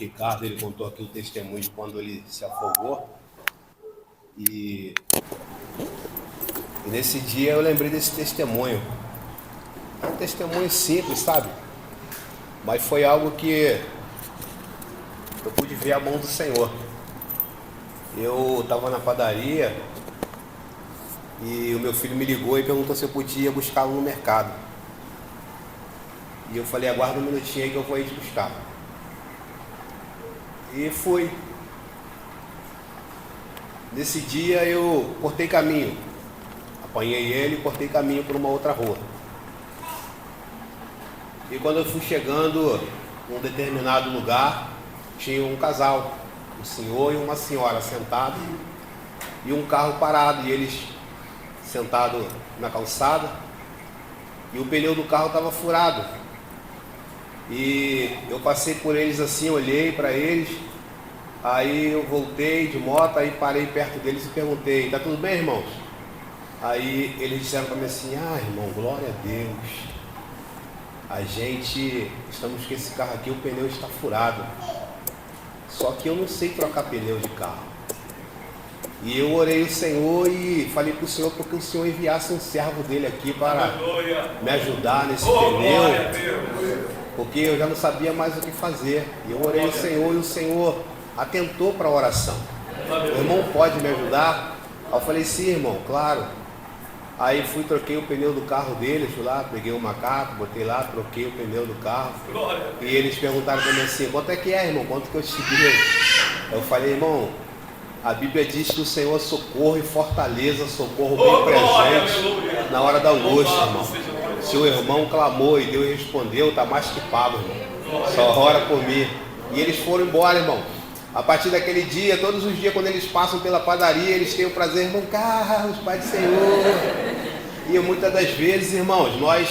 Ricardo, ele contou aqui o testemunho de quando ele se afogou. E nesse dia eu lembrei desse testemunho. É um testemunho simples, sabe? Mas foi algo que eu pude ver a mão do Senhor. Eu estava na padaria e o meu filho me ligou e perguntou se eu podia buscá-lo no mercado. E eu falei, aguarda um minutinho aí que eu vou aí te buscar. E fui. Nesse dia eu cortei caminho. Apanhei ele e cortei caminho por uma outra rua. E quando eu fui chegando em um determinado lugar, tinha um casal, um senhor e uma senhora sentados, e um carro parado, e eles sentados na calçada, e o pneu do carro estava furado. E eu passei por eles assim, olhei para eles, aí eu voltei de moto, aí parei perto deles e perguntei, tá tudo bem, irmãos? Aí eles disseram para mim assim, irmão, glória a Deus, estamos com esse carro aqui, o pneu está furado, só que eu não sei trocar pneu de carro. E eu orei ao Senhor e falei para o Senhor porque o Senhor enviasse um servo dele aqui para me ajudar nesse pneu, porque eu já não sabia mais o que fazer. E eu orei ao Senhor e o Senhor atentou para a oração. O irmão pode me ajudar? Aí eu falei, sim, irmão, claro. Aí fui, troquei o pneu do carro deles, fui lá, peguei um macaco, botei lá, troquei o pneu do carro. E eles perguntaram para mim assim, quanto é que é, irmão? Quanto que eu te devo? Eu falei, irmão, a Bíblia diz que o Senhor socorro e fortaleza, socorro bem presente na hora da angústia, irmão. Se o irmão clamou e Deus respondeu, está mais que pago, irmão. Só ora por mim. E eles foram embora, irmão. A partir daquele dia, todos os dias, quando eles passam pela padaria, eles têm o prazer, irmão Carlos, Pai do Senhor. E muitas das vezes, irmãos, nós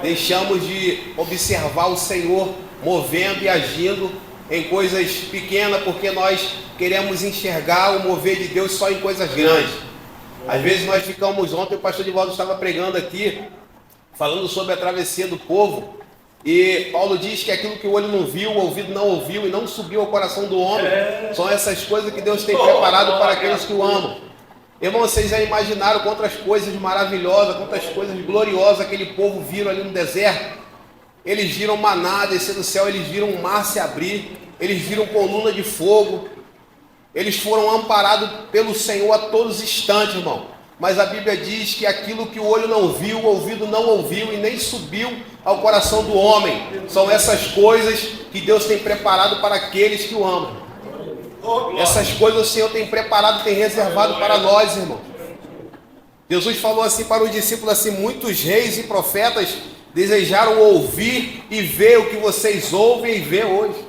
deixamos de observar o Senhor movendo e agindo em coisas pequenas, porque nós queremos enxergar o mover de Deus só em coisas grandes. Às vezes nós ficamos, ontem o pastor Divaldo estava pregando aqui, falando sobre a travessia do povo, e Paulo diz que aquilo que o olho não viu, o ouvido não ouviu e não subiu ao coração do homem, são essas coisas que Deus tem preparado para aqueles que o amam. Irmão, vocês já imaginaram quantas coisas maravilhosas, quantas coisas gloriosas aquele povo viram ali no deserto? Eles viram maná descer do céu, eles viram o mar se abrir, eles viram coluna de fogo, eles foram amparados pelo Senhor a todos os instantes, irmão. Mas a Bíblia diz que aquilo que o olho não viu, o ouvido não ouviu e nem subiu ao coração do homem, são essas coisas que Deus tem preparado para aqueles que o amam. Essas coisas o Senhor tem preparado, tem reservado para nós, irmão. Jesus falou assim para os discípulos assim, muitos reis e profetas desejaram ouvir e ver o que vocês ouvem e vê hoje.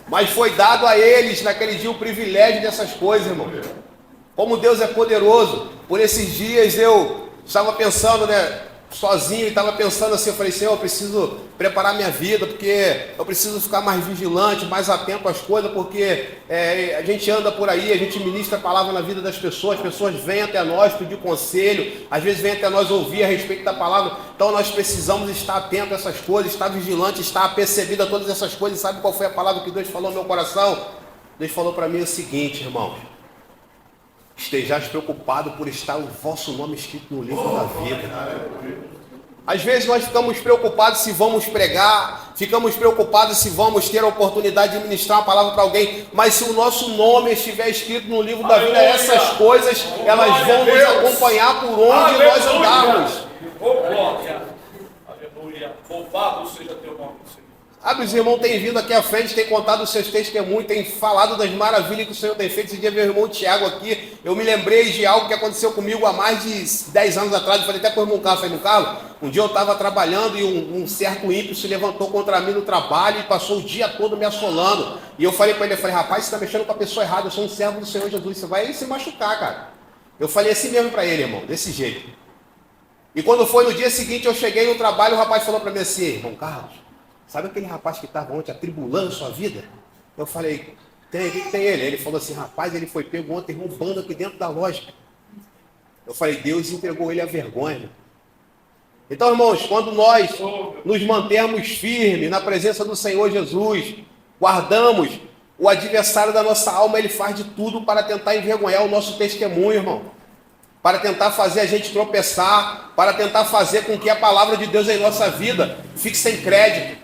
Mas foi dado a eles naquele dia o privilégio dessas coisas, irmão. Como Deus é poderoso. Por esses dias eu estava pensando, sozinho, e estava pensando assim, eu falei, Senhor, eu preciso preparar minha vida, porque eu preciso ficar mais vigilante, mais atento às coisas, porque a gente anda por aí, a gente ministra a palavra na vida das pessoas, as pessoas vêm até nós pedir conselho, às vezes vêm até nós ouvir a respeito da palavra, então nós precisamos estar atento a essas coisas, estar vigilante, estar apercebido a todas essas coisas. Sabe qual foi a palavra que Deus falou no meu coração? Deus falou para mim o seguinte, irmãos, estejais preocupado por estar o vosso nome escrito no livro da vida. Às vezes nós ficamos preocupados se vamos pregar, ficamos preocupados se vamos ter a oportunidade de ministrar uma palavra para alguém, mas se o nosso nome estiver escrito no livro da vida, essas coisas, elas vão nos acompanhar por onde nós andarmos. Aleluia. Louvado seja teu nome, Senhor. Os irmãos têm vindo aqui à frente, têm contado os seus testemunhos, têm falado das maravilhas que o Senhor tem feito. Esse dia meu irmão Tiago aqui, eu me lembrei de algo que aconteceu comigo há mais de 10 anos atrás. Eu falei até para o irmão Carlos, falei, Carlos, um dia eu estava trabalhando e um certo ímpio se levantou contra mim no trabalho e passou o dia todo me assolando. E eu falei para ele, rapaz, você está mexendo com a pessoa errada, eu sou um servo do Senhor Jesus, você vai se machucar, cara. Eu falei assim mesmo para ele, irmão, desse jeito. E quando foi no dia seguinte, eu cheguei no trabalho, o rapaz falou para mim assim, irmão Carlos, sabe aquele rapaz que estava ontem atribulando sua vida? Eu falei, o que tem ele? Ele falou assim, rapaz, ele foi pego ontem roubando aqui dentro da loja. Eu falei, Deus entregou ele à vergonha. Então, irmãos, quando nós nos mantermos firmes na presença do Senhor Jesus, guardamos. O adversário da nossa alma, ele faz de tudo para tentar envergonhar o nosso testemunho, irmão. Para tentar fazer a gente tropeçar, para tentar fazer com que a palavra de Deus em nossa vida fique sem crédito.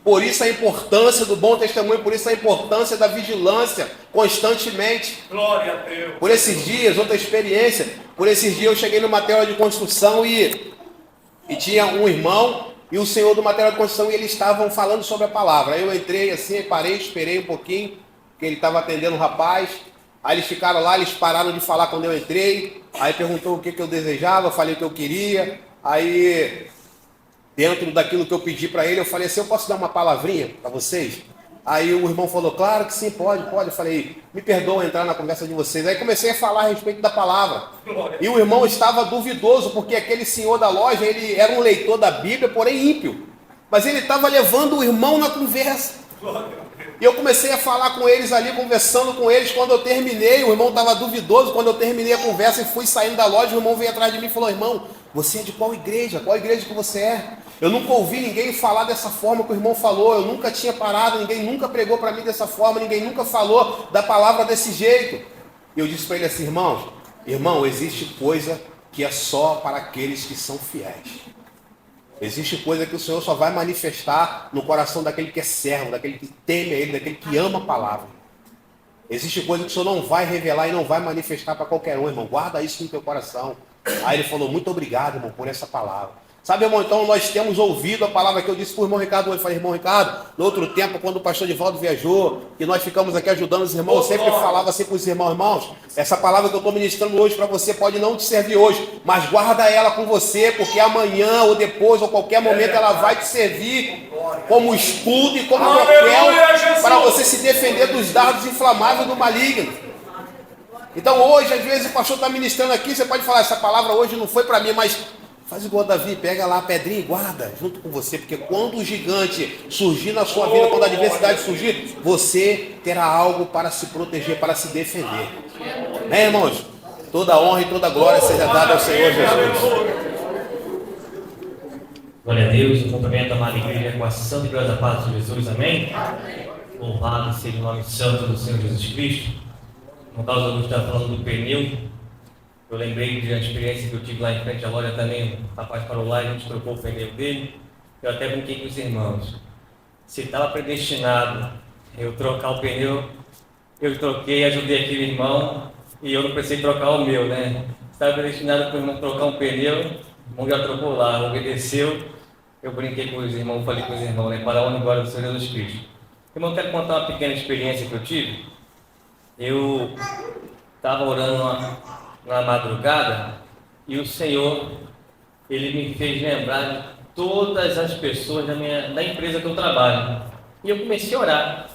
Por isso a importância do bom testemunho, por isso a importância da vigilância constantemente. Glória a Deus. Por esses dias, outra experiência, por esses dias eu cheguei no material de construção e tinha um irmão e o senhor do material de construção e eles estavam falando sobre a palavra. Aí eu entrei assim, parei, esperei um pouquinho, porque ele estava atendendo um rapaz. Aí eles ficaram lá, eles pararam de falar quando eu entrei. Aí perguntou o que eu desejava, eu falei o que eu queria. Aí, dentro daquilo que eu pedi para ele, eu falei assim, eu posso dar uma palavrinha para vocês? Aí o irmão falou, claro que sim, pode. Eu falei, me perdoa entrar na conversa de vocês. Aí comecei a falar a respeito da palavra. E o irmão estava duvidoso, porque aquele senhor da loja, ele era um leitor da Bíblia, porém ímpio. Mas ele estava levando o irmão na conversa. E eu comecei a falar com eles ali, conversando com eles. Quando eu terminei, o irmão estava duvidoso. Quando eu terminei a conversa e fui saindo da loja, o irmão veio atrás de mim e falou, irmão, você é de qual igreja? Qual igreja que você é? Eu nunca ouvi ninguém falar dessa forma que o irmão falou. Eu nunca tinha parado, ninguém nunca pregou para mim dessa forma. Ninguém nunca falou da palavra desse jeito. E eu disse para ele assim, irmão, existe coisa que é só para aqueles que são fiéis. Existe coisa que o Senhor só vai manifestar no coração daquele que é servo, daquele que teme a Ele, daquele que ama a palavra. Existe coisa que o Senhor não vai revelar e não vai manifestar para qualquer um, irmão. Guarda isso no teu coração. Aí ele falou, muito obrigado, irmão, por essa palavra. Sabe, irmão, então nós temos ouvido a palavra que eu disse para o irmão Ricardo. Eu falei, irmão Ricardo, no outro tempo, quando o pastor Divaldo viajou, e nós ficamos aqui ajudando os irmãos, eu sempre falava assim para os irmãos, essa palavra que eu estou ministrando hoje para você pode não te servir hoje, mas guarda ela com você, porque amanhã ou depois ou qualquer momento ela vai te servir como escudo e como broquel para você se defender dos dardos inflamáveis do maligno. Então hoje, às vezes o pastor está ministrando aqui, você pode falar, essa palavra hoje não foi para mim, mas faz igual Davi, pega lá a pedrinha e guarda junto com você, porque quando o gigante surgir na sua vida, quando a adversidade surgir, você terá algo para se proteger, para se defender. Né, irmãos? Toda honra e toda glória seja dada ao Senhor Jesus. Glória a Deus, eu cumprimento a amada igreja com a santa e gloriosa paz de Jesus, amém? Louvado seja o nome santo do Senhor Jesus Cristo. No caso, eu estava falando do pneu. Eu lembrei de uma experiência que eu tive lá em frente à loja também. O rapaz parou lá e a gente trocou o pneu dele. Eu até brinquei com os irmãos. Se estava predestinado eu trocar o pneu, eu troquei, ajudei aquele irmão e eu não precisei trocar o meu, né? Estava predestinado para o irmão trocar um pneu, o irmão já trocou lá, obedeceu. Eu brinquei com os irmãos, falei com os irmãos, né? Para a honra e glória do Senhor Jesus Cristo. Irmão, quero contar uma pequena experiência que eu tive. Eu estava orando na madrugada e o Senhor, Ele me fez lembrar de todas as pessoas da empresa que eu trabalho. E eu comecei a orar,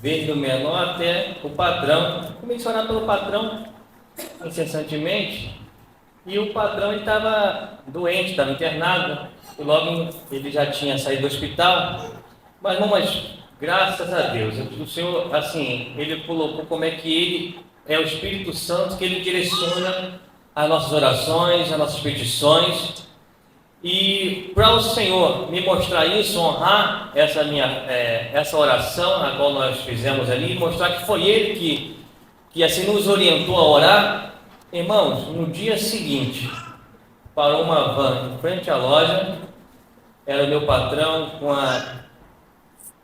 desde o menor até o patrão. Comecei a orar pelo patrão incessantemente. E o patrão estava doente, estava internado. E logo ele já tinha saído do hospital. Mas graças a Deus, o Senhor, assim, Ele colocou como é que Ele é o Espírito Santo que Ele direciona as nossas orações, as nossas petições. E para o Senhor me mostrar isso, honrar essa oração a qual nós fizemos ali, mostrar que foi Ele que assim nos orientou a orar. Irmãos, no dia seguinte, parou uma van em frente à loja, era o meu patrão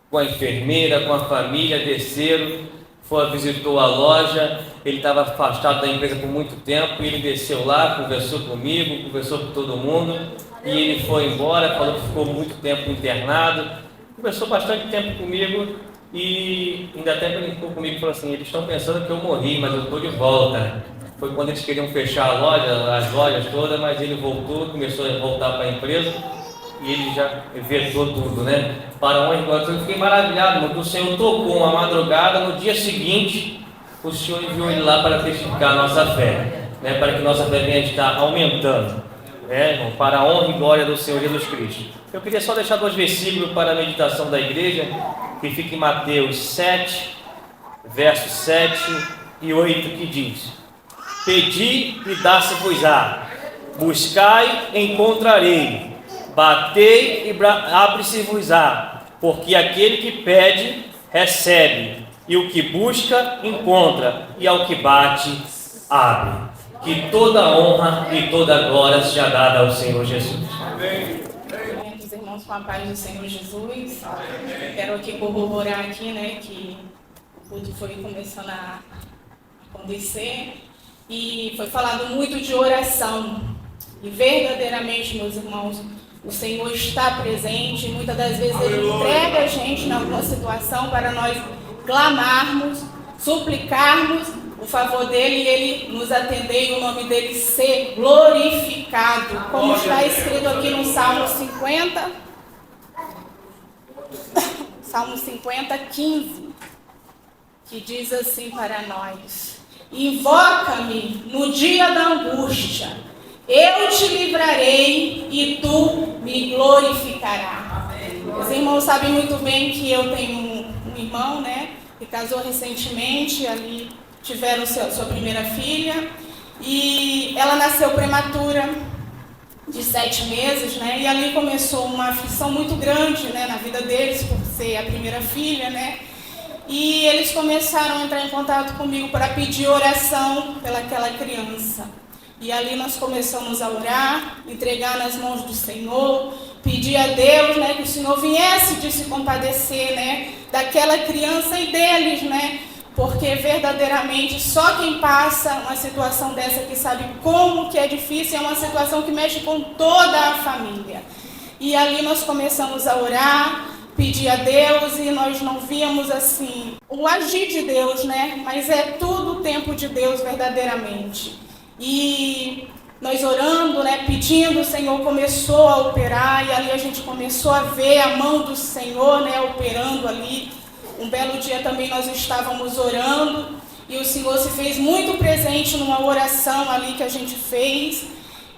com a enfermeira, com a família, desceram, visitou a loja. Ele estava afastado da empresa por muito tempo, e ele desceu lá, conversou comigo, conversou com todo mundo, e ele foi embora, falou que ficou muito tempo internado, conversou bastante tempo comigo, e ainda até brincou comigo e falou assim, eles estão pensando que eu morri, mas eu estou de volta. Foi quando eles queriam fechar a loja, as lojas todas, mas ele voltou, começou a voltar para a empresa, e ele já vetou tudo, né? Para onde eu fiquei maravilhado, porque o Senhor tocou uma madrugada, no dia seguinte, o Senhor enviou ele lá para testificar a nossa fé, né? Para que nossa fé venha estar aumentando, né, irmão? Para a honra e glória do Senhor Jesus Cristo. Eu queria só deixar 2 versículos para a meditação da igreja, que fica em Mateus 7, versos 7 e 8, que diz: Pedi e dá-se-vos-á, buscai e encontrarei, batei e abre-se-vos-á, porque aquele que pede, recebe, e o que busca, encontra, e ao que bate, abre. Que toda honra e toda glória seja dada ao Senhor Jesus. Os irmãos, com a paz do Senhor Jesus, quero aqui corroborar aqui, né, que o culto foi começando a acontecer e foi falado muito de oração. E verdadeiramente, meus irmãos, o Senhor está presente. Muitas das vezes Ele entrega a gente em alguma situação para nós clamarmos, suplicarmos o favor dele e ele nos atender e o nome dele ser glorificado. Como está escrito aqui no Salmo 50, Salmo 50, 15, que diz assim para nós: invoca-me no dia da angústia, eu te livrarei e tu me glorificarás. Os irmãos sabem muito bem que eu tenho um irmão, né, que casou recentemente, ali tiveram sua primeira filha, e ela nasceu prematura, de 7 meses, né, e ali começou uma aflição muito grande, né, na vida deles, por ser a primeira filha, né, e eles começaram a entrar em contato comigo para pedir oração pelaquela criança. E ali nós começamos a orar, entregar nas mãos do Senhor, pedir a Deus, né, que o Senhor viesse de se compadecer, né, daquela criança e deles, né, porque verdadeiramente só quem passa uma situação dessa que sabe como que é difícil, é uma situação que mexe com toda a família. E ali nós começamos a orar, pedir a Deus, e nós não víamos assim o agir de Deus, né, mas é tudo o tempo de Deus verdadeiramente. E nós orando, né, pedindo, o Senhor começou a operar, e ali a gente começou a ver a mão do Senhor, né, operando ali. Um belo dia também nós estávamos orando, e o Senhor se fez muito presente numa oração ali que a gente fez.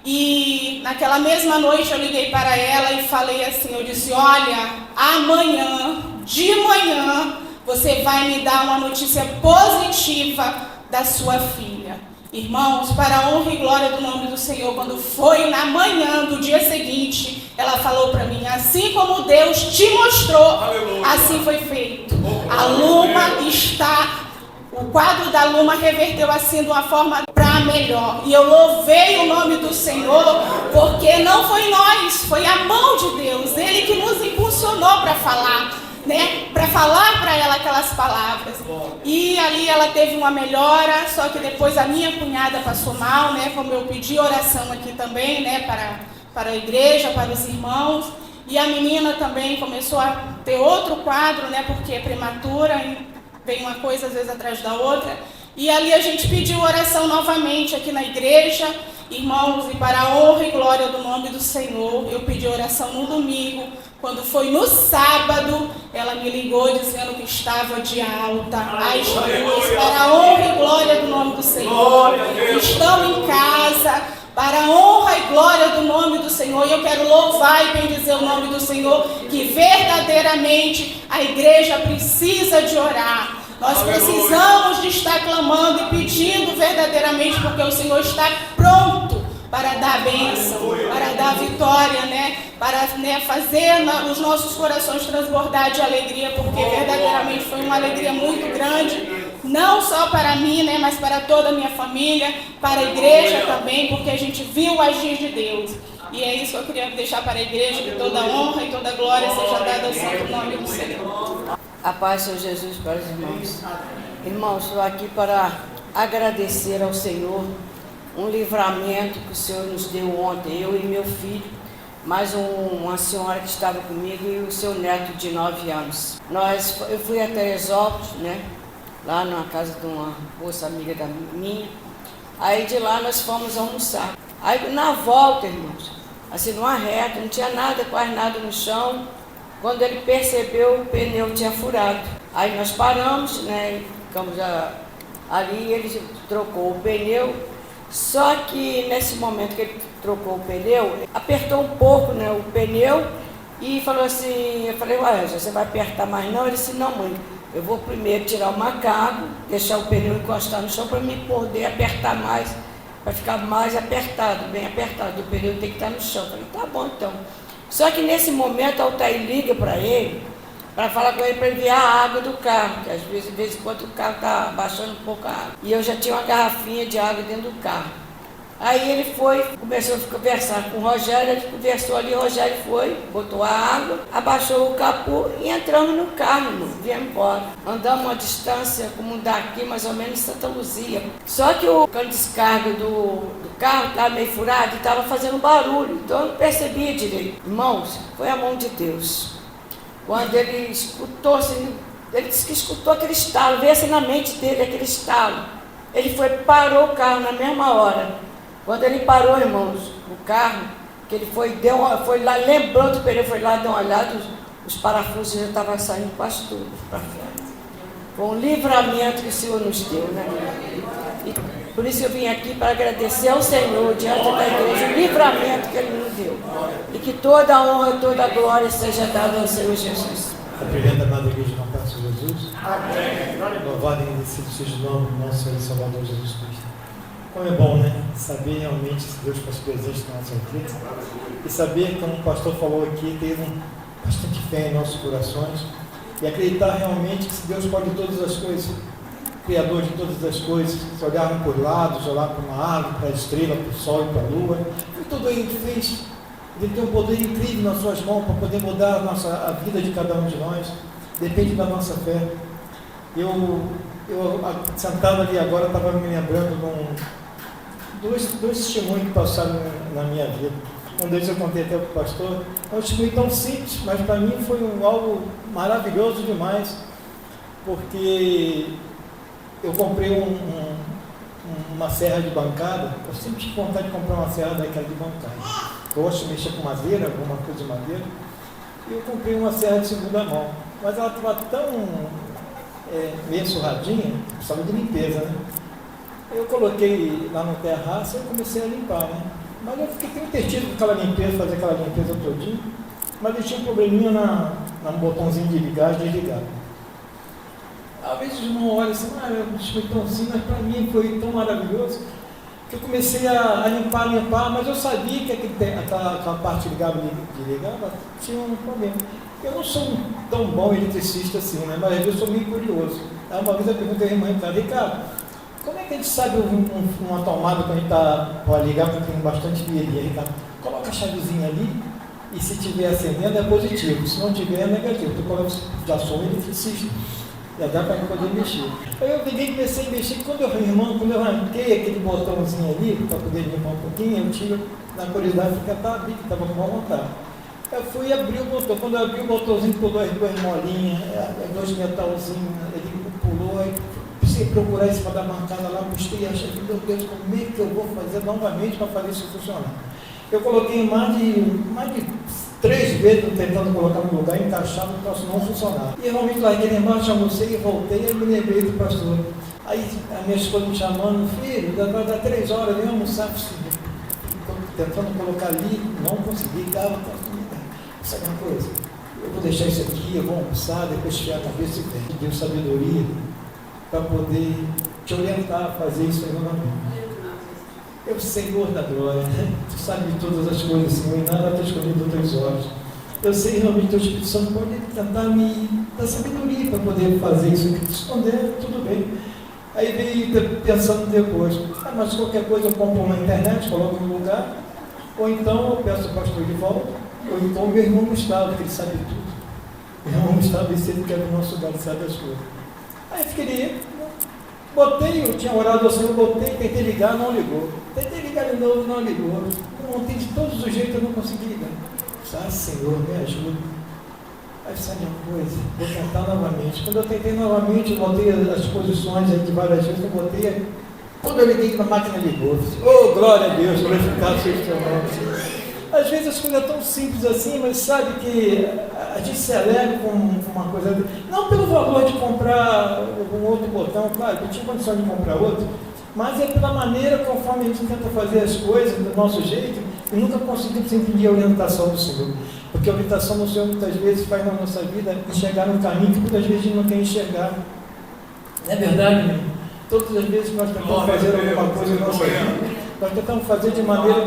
E naquela mesma noite eu liguei para ela e falei assim, eu disse: olha, amanhã, de manhã, você vai me dar uma notícia positiva da sua filha. Irmãos, para a honra e glória do nome do Senhor, quando foi na manhã do dia seguinte, ela falou para mim: assim como Deus te mostrou, assim foi feito. A luma está, o quadro da luma reverteu assim de uma forma para melhor. E eu louvei o nome do Senhor, porque não foi nós, foi a mão de Deus, Ele que nos impulsionou para falar, né, para falar para ela aquelas palavras. E ali ela teve uma melhora, só que depois a minha cunhada passou mal, né, como eu pedi oração aqui também, né, para a igreja, para os irmãos. E a menina também começou a ter outro quadro, né, porque é prematura, e vem uma coisa às vezes atrás da outra. E ali a gente pediu oração novamente aqui na igreja, irmãos, e para a honra e glória do nome do Senhor, eu pedi oração no domingo. Quando foi no sábado, ela me ligou dizendo que estava de alta. As duas, para a honra e glória do nome do Senhor, estão em casa, para a honra e glória do nome do Senhor. E eu quero louvar e bendizer o nome do Senhor, que verdadeiramente a igreja precisa de orar. Nós precisamos de estar clamando e pedindo verdadeiramente, porque o Senhor está pronto para dar a bênção, para dar a vitória, né? Para, né, fazer os nossos corações transbordar de alegria, porque verdadeiramente foi uma alegria muito grande, não só para mim, né, mas para toda a minha família, para a igreja também, porque a gente viu o agir de Deus. E é isso que eu queria deixar para a igreja, que toda honra e toda glória seja dada ao santo nome do Senhor. A paz, Senhor Jesus, para os irmãos. Irmãos, estou aqui para agradecer ao Senhor um livramento que o Senhor nos deu ontem, eu e meu filho, mais uma senhora que estava comigo e o seu neto de 9 anos. Eu fui até Exópolis, né, lá na casa de uma moça amiga da minha. Aí de lá nós fomos almoçar. Aí na volta, irmãos, assim numa reta, não tinha nada, quase nada no chão. Quando ele percebeu, o pneu tinha furado. Aí nós paramos, né, ficamos ali, ele trocou o pneu. Só que nesse momento que ele trocou o pneu, apertou um pouco, né, o pneu e falou assim, eu falei: ué, você vai apertar mais não? Ele disse: não, mãe, eu vou primeiro tirar o macaco, deixar o pneu encostar no chão para mim poder apertar mais, para ficar mais apertado, bem apertado, o pneu tem que estar no chão. Eu falei: tá bom então. Só que nesse momento a Altair liga para ele para falar com ele para enviar a água do carro, que às vezes, de vez em quando o carro está baixando um pouco a água. E eu já tinha uma garrafinha de água dentro do carro. Aí ele foi, começou a conversar com o Rogério, ele conversou ali, o Rogério foi, botou a água, abaixou o capô e entramos no carro, viemos embora. Andamos uma distância, como daqui, mais ou menos, em Santa Luzia. Só que o cano de descarga do carro estava meio furado e estava fazendo barulho, então eu não percebia direito. Irmãos, foi a mão de Deus. Quando ele escutou, assim, ele disse que escutou aquele estalo, veio assim na mente dele aquele estalo. Ele foi, parou o carro na mesma hora. Quando ele parou, irmãos, o carro, que ele foi lá, lembrando do pneu, foi lá, deu uma olhada, os parafusos já estavam saindo quase tudo para fora. Foi um livramento que o Senhor nos deu, né? E por isso eu vim aqui para agradecer ao Senhor, diante da igreja, o livramento que Ele nos deu. E que toda a honra, toda a glória seja dada ao Senhor Jesus. Cumprimento a amada igreja do Nosso Senhor Jesus. Amém. Louvado e agradecido seja o nome do nosso Senhor e Salvador Jesus Cristo. Como é bom, né? Saber realmente se Deus faz presente na nossa vida. E saber, como o pastor falou aqui, ter bastante fé em nossos corações. E acreditar realmente que se Deus pode todas as coisas, Criador de todas as coisas, se olharmos por lados, olhar para uma árvore, para a estrela, para o sol e para a lua, e tudo ele fez. Ele tem um poder incrível nas suas mãos para poder mudar a vida de cada um de nós. Depende da nossa fé. Eu sentado ali agora, estava me lembrando de dois testemunhos que passaram na minha vida. Um deles eu contei até para o pastor. É um testemunho tão simples, mas para mim foi algo maravilhoso demais, porque eu comprei uma serra de bancada. Eu sempre tive vontade de comprar uma serra daquela de bancada. Eu gosto de mexer com madeira, alguma coisa de madeira. E eu comprei uma serra de segunda mão, mas ela estava tão meio surradinha, precisava de limpeza, né? Eu coloquei lá no terraço e comecei a limpar, né? Mas eu fiquei entretido com aquela limpeza, fazer aquela limpeza todinha, mas eu tinha um probleminha no botãozinho de ligar e desligar. Às vezes o irmão olha assim, eu achei tão simples, mas para mim foi tão maravilhoso, que eu comecei a limpar, mas eu sabia que aquela parte ligava e desligava tinha um problema. Eu não sou tão bom eletricista assim, né? Mas eu sou meio curioso. Aí uma vez eu perguntei à irmã, Ricardo, como é que a gente sabe uma tomada quando a gente está para ligar, porque tem bastante vieria, Ricardo? Coloca a chavezinha ali e se estiver acendendo é positivo, se não tiver é negativo. Tu coloca, já sou eletricista, já dá para poder mexer. Aí eu peguei e comecei a mexer, quando eu arranquei aquele botãozinho ali, para poder limpar um pouquinho, eu tive na curiosidade de tentar abrir, que estava com uma vontade. Eu fui e abri o botão, quando eu abri o botãozinho, pulou as duas molinhas, dois metalzinhos, ele pulou, aí precisei procurar isso para dar marcada lá, busquei e achei, meu Deus, como é que eu vou fazer novamente para fazer isso funcionar? Eu coloquei mais de 3 vezes tentando colocar no lugar, encaixar, o troço não funcionava. E realmente larguei lá embaixo, almocei e voltei, e me lembrei do pastor. Aí a minha esposa me chamando, filho, vai dar 3 horas, vem almoçar, tentando colocar ali, não consegui, dava, sabe uma coisa? Eu vou deixar isso aqui, eu vou almoçar, depois tirar a cabeça e vem. Deu sabedoria para poder te orientar a fazer isso aí novamente. Eu, Senhor da glória, tu sabe de todas as coisas, Senhor, e nada te escondido dos teus olhos. Eu sei realmente que o Espírito Santo pode tentar me dar sabedoria para poder fazer isso aqui. Se esconder, tudo bem. Aí veio pensando depois, mas qualquer coisa eu compro na internet, coloco no lugar, ou então eu peço ao pastor de volta, ou então meu irmão Gustavo, que ele sabe tudo. Meu irmão Gustavo, esse ele quer no nosso lugar, ele sabe as coisas. Aí eu fiquei, botei, eu tinha orado ao Senhor, botei, tentei ligar, não ligou. Tentei ligar de novo, não ligou. Montei de todos os jeitos, eu não consegui ligar. Senhor, me ajuda. Aí sabe uma coisa, vou tentar novamente. Quando eu tentei novamente, eu botei as posições aí de várias vezes, eu botei. Quando eu liguei, a máquina ligou. Oh, glória a Deus, glorificado seja o teu nome. Às vezes as coisas são tão simples assim, mas sabe que a gente se alegra com uma coisa, não pelo valor de comprar um outro botão, claro, eu tinha condição de comprar outro, mas é pela maneira conforme a gente tenta fazer as coisas do nosso jeito e nunca conseguimos entender a orientação do Senhor. Porque a orientação do Senhor muitas vezes faz na nossa vida enxergar um caminho que muitas vezes a gente não quer enxergar. Não é verdade, meu? Todas as vezes que nós tentamos fazer alguma coisa em nossa vida, nós tentamos fazer de maneira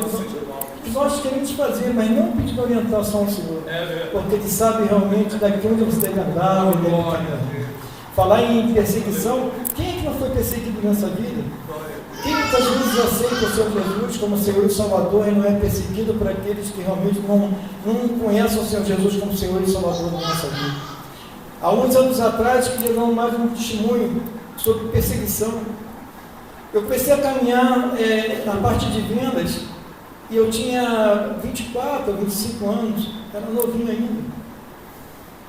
nós queremos fazer, mas não pedindo orientação ao Senhor. Porque Ele sabe realmente daqui onde você deve andar, onde deve caminhar. Falar em perseguição, quem é que não foi perseguido nessa vida? Quem muitas vezes aceita o Senhor Jesus como Senhor e Salvador e não é perseguido por aqueles que realmente não conhecem o Senhor Jesus como Senhor e Salvador na nossa vida? Há uns anos atrás, que deu mais um testemunho sobre perseguição. Eu comecei a caminhar na parte de vendas e eu tinha 24 ou 25 anos, era novinho ainda.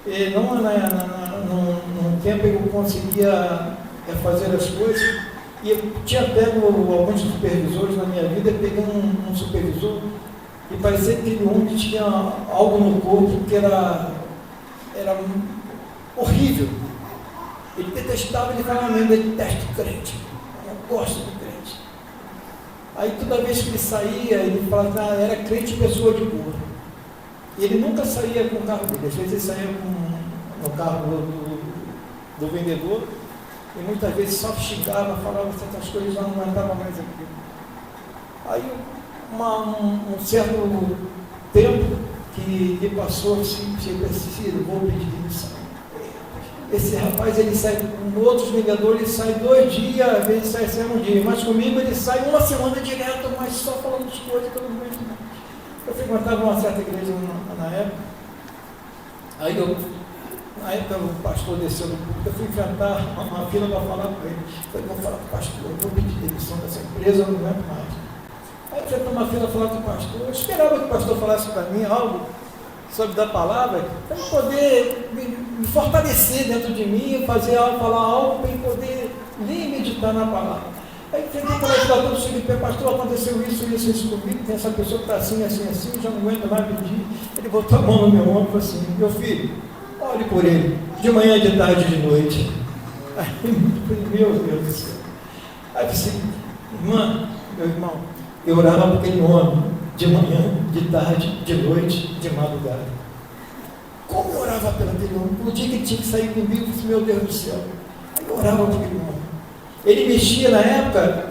E num tempo eu conseguia fazer as coisas, e eu tinha pego alguns supervisores na minha vida. Eu peguei um supervisor e parecia aquele homem que tinha algo no corpo que era horrível. Ele detestava, ele falava mesmo, ele detesta o crente, eu não gosto do crente. Aí toda vez que ele saía, ele falava que era crente e pessoa de boa. E ele nunca saía com o carro dele, às vezes ele saía no carro do vendedor, e muitas vezes só xingava, falava certas coisas, já não aguentava mais aquilo. Aí um certo tempo que passou assim, chegou assim, vou pedir demissão. Esse rapaz, ele sai com outros vendedores, ele sai 2 dias, às vezes sai um dia, mas comigo ele sai 1 semana direto, mas só falando de coisas que eu não vejo. Eu frequentava uma certa igreja na época. Aí na época o pastor desceu do púlpito, eu fui enfrentar uma fila para falar com ele. Eu falei, vou falar com o pastor, eu vou pedir demissão dessa empresa, eu não aguento mais. Aí eu enfrentou uma fila para falar com o pastor. Eu esperava que o pastor falasse para mim algo sobre da palavra, para ele poder me fortalecer dentro de mim, fazer algo, falar algo, para ele poder ler e meditar na palavra. Aí enfrentei para ajudar todo o seu pé, pastor, aconteceu isso comigo, tem essa pessoa que está assim, já não aguenta mais pedir. Ele botou a mão no meu ombro e falou assim, meu filho, ore por ele, de manhã, de tarde, de noite. Aí eu falei, meu Deus do céu. Aí eu disse, meu irmão, eu orava por aquele homem, de manhã, de tarde, de noite, de madrugada. Como eu orava pelo aquele homem? No dia que ele tinha que sair comigo, eu disse, meu Deus do céu. Aí eu orava por aquele homem. Ele mexia na época,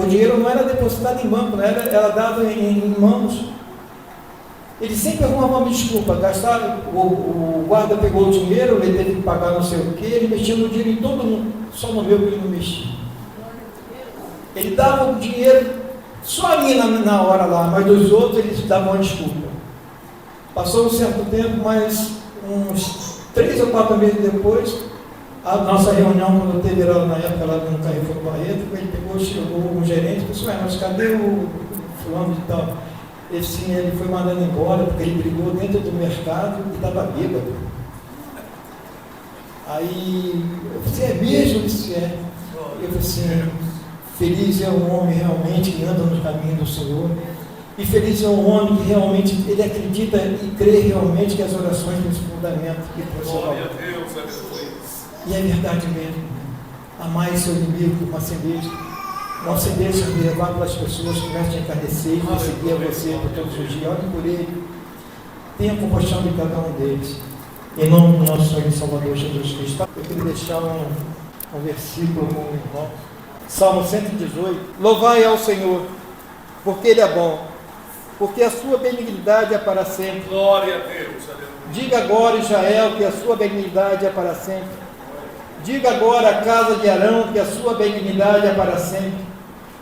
o dinheiro não era depositado em banco, era dado em mãos. Ele sempre arrumava uma desculpa, gastava, o guarda pegou o dinheiro, ele teve que pagar não sei o que, ele mexia no dinheiro em todo mundo, só no meu que ele não mexia. Ele dava o dinheiro só ali na hora lá, mas dos outros eles davam uma desculpa. Passou um certo tempo, mas uns 3 ou 4 meses depois, a nossa reunião, quando teve na época lá no Carrefour Barreto, ele pegou, chegou um gerente e disse, mas cadê o fulano de tal? Ele foi mandado embora porque ele brigou dentro do mercado e estava bêbado. Aí, eu falei, é mesmo? Isso é. Eu falei assim, feliz é o homem realmente que anda no caminho do Senhor, e feliz é o homem que realmente, ele acredita e crê realmente que as orações têm esse fundamento que foi Glória a Deus, e é verdade mesmo. Amai seu inimigo como assim mesmo. Não se deixe levar pelas pessoas que começam a encarnecer e perseguir a você por todos os dias. Olhe por ele. Tenha compaixão de cada um deles. Em nome do nosso Senhor e Salvador Jesus Cristo. Eu queria deixar um versículo com o irmão. Salmo 118. Louvai ao Senhor, porque Ele é bom, porque a sua benignidade é para sempre. Glória a Deus. Diga agora, Israel, que a sua benignidade é para sempre. Diga agora a casa de Arão, que a sua benignidade é para sempre.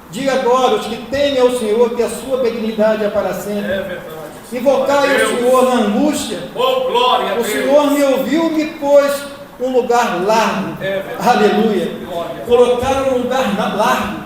Diga agora os que temem ao Senhor, que a sua benignidade é para sempre. É verdade. Invocai o Senhor na angústia. Oh, glória a O Deus. Senhor me ouviu, me pôs um lugar largo. Aleluia. Colocaram um lugar largo.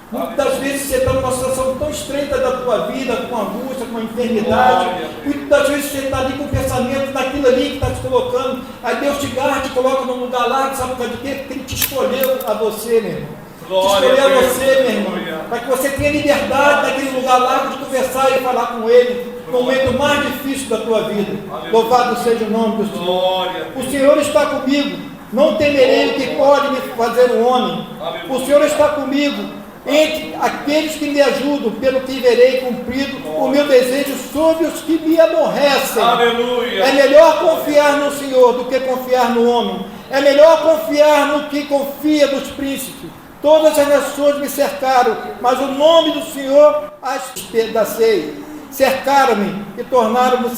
Muitas vezes você está numa situação tão estreita da tua vida, com angústia, com enfermidade. Muitas vezes você está ali com o pensamento naquilo ali que está te colocando. Aí Deus te garra, te coloca num lugar largo, sabe por causa de quê? Porque Ele te escolheu a você, meu irmão. Te escolheu a você, meu irmão. Para que você tenha liberdade naquele lugar largo de conversar e falar com Ele. No momento mais difícil da tua vida. Louvado seja o nome do Senhor. O Senhor está comigo. Não temerei o que pode me fazer o homem. O Senhor está comigo. Entre aqueles que me ajudam, pelo que verei cumprido o meu desejo sobre os que me aborrecem. Aleluia. É melhor confiar no Senhor do que confiar no homem. É melhor confiar no que confia dos príncipes. Todas as nações me cercaram, mas o nome do Senhor as despedacei. cercaram-me e tornaram-me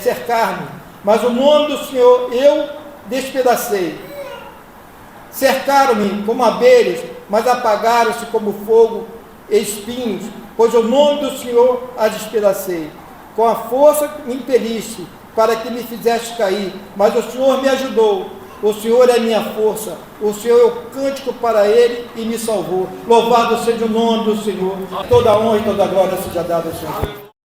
cercar-me, mas o nome do Senhor eu despedacei. Cercaram-me como abelhas, mas apagaram-se como fogo e espinhos, pois o nome do Senhor a despedacei. Com a força me impeliste, para que me fizesse cair, mas o Senhor me ajudou. O Senhor é minha força, o Senhor é o cântico para Ele e me salvou. Louvado seja o nome do Senhor, toda a honra e toda a glória seja dada ao Senhor.